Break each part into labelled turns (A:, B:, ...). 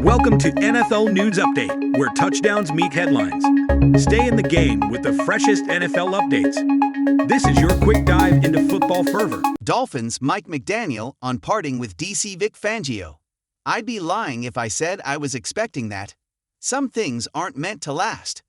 A: Welcome to NFL News Update, where touchdowns meet headlines. Stay in the game with the freshest NFL updates. This is your quick dive into football fervor.
B: Dolphins Mike McDaniel on parting with DC Vic Fangio. I'd be lying if I said I was expecting that. Some things aren't meant to last.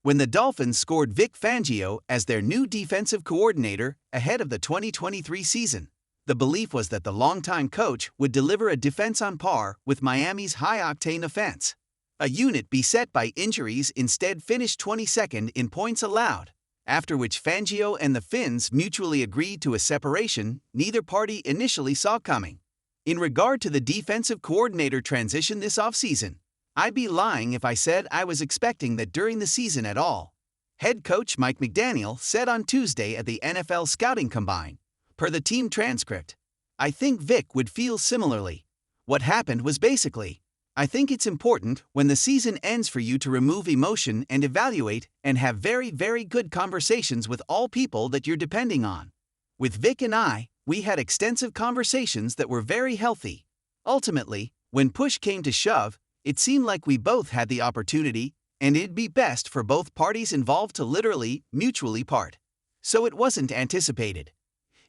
B: When the Dolphins scored Vic Fangio as their new defensive coordinator ahead of the 2023 season, the belief was that the longtime coach would deliver a defense on par with Miami's high-octane offense. A unit beset by injuries instead finished 22nd in points allowed, after which Fangio and the Finns mutually agreed to a separation neither party initially saw coming. In regard to the defensive coordinator transition this offseason, I'd be lying if I said I was expecting that during the season at all. Head coach Mike McDaniel said on Tuesday at the NFL Scouting Combine, per the team transcript, "I think Vic would feel similarly. What happened was basically, I think it's important when the season ends for you to remove emotion and evaluate and have very, very good conversations with all people that you're depending on. With Vic and I, we had extensive conversations that were very healthy. Ultimately, when push came to shove, it seemed like we both had the opportunity, and it'd be best for both parties involved to literally, mutually part. So it wasn't anticipated.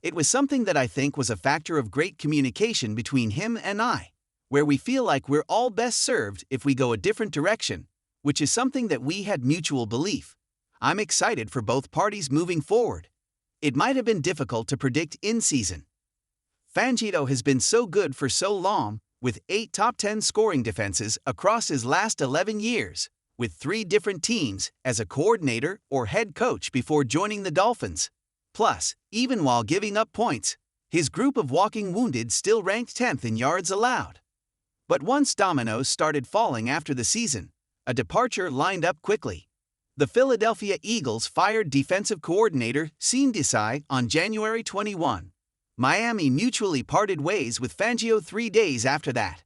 B: It was something that I think was a factor of great communication between him and I, where we feel like we're all best served if we go a different direction, which is something that we had mutual belief. I'm excited for both parties moving forward. It might have been difficult to predict in season. Fangio has been so good for so long, with 8 top 10 scoring defenses across his last 11 years, with 3 different teams as a coordinator or head coach before joining the Dolphins. Plus, even while giving up points, his group of walking wounded still ranked 10th in yards allowed. But once dominoes started falling after the season, a departure lined up quickly. The Philadelphia Eagles fired defensive coordinator Sean Desai on January 21. Miami mutually parted ways with Fangio 3 days after that.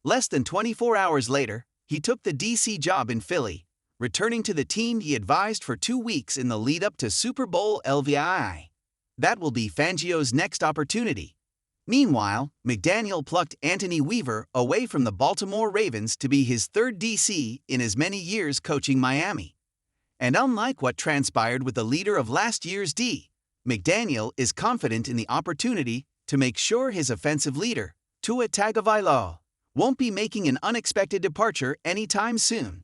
B: Less than 24 hours later, he took the DC job in Philly, returning to the team he advised for 2 weeks in the lead-up to Super Bowl LVI. That will be Fangio's next opportunity. Meanwhile, McDaniel plucked Anthony Weaver away from the Baltimore Ravens to be his third DC in as many years coaching Miami. And unlike what transpired with the leader of last year's D, McDaniel is confident in the opportunity to make sure his offensive leader, Tua Tagovailoa, won't be making an unexpected departure anytime soon.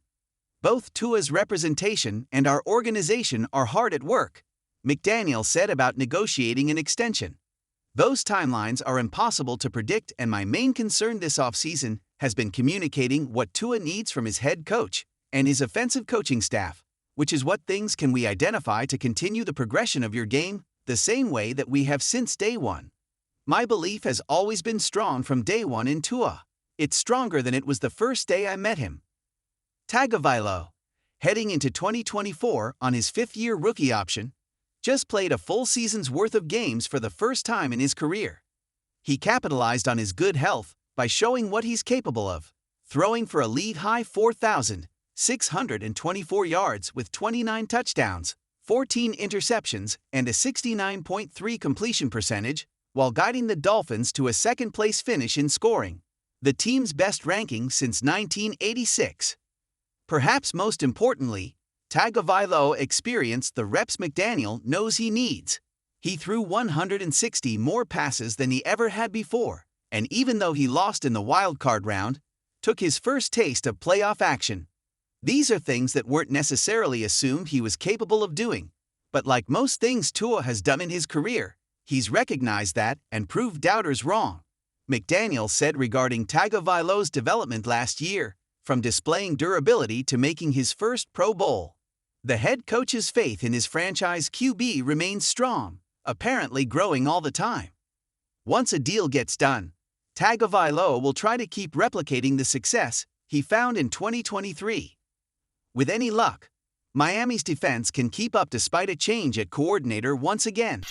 B: Both Tua's representation and our organization are hard at work, McDaniel said about negotiating an extension. Those timelines are impossible to predict, and my main concern this offseason has been communicating what Tua needs from his head coach and his offensive coaching staff, which is what things can we identify to continue the progression of your game the same way that we have since day one. My belief has always been strong from day one in Tua. It's stronger than it was the first day I met him. Tagovailoa, heading into 2024 on his 5th-year rookie option, just played a full season's worth of games for the first time in his career. He capitalized on his good health by showing what he's capable of, throwing for a league-high 4,624 yards with 29 touchdowns, 14 interceptions, and a 69.3 completion percentage, while guiding the Dolphins to a second-place finish in scoring, the team's best ranking since 1986. Perhaps most importantly, Tagovailoa experienced the reps McDaniel knows he needs. He threw 160 more passes than he ever had before, and even though he lost in the wildcard round, took his first taste of playoff action. These are things that weren't necessarily assumed he was capable of doing, but like most things Tua has done in his career, he's recognized that and proved doubters wrong. McDaniel said regarding Tagovailoa's development last year, from displaying durability to making his first Pro Bowl. The head coach's faith in his franchise QB remains strong, apparently growing all the time. Once a deal gets done, Tagovailoa will try to keep replicating the success he found in 2023. With any luck, Miami's defense can keep up despite a change at coordinator once again.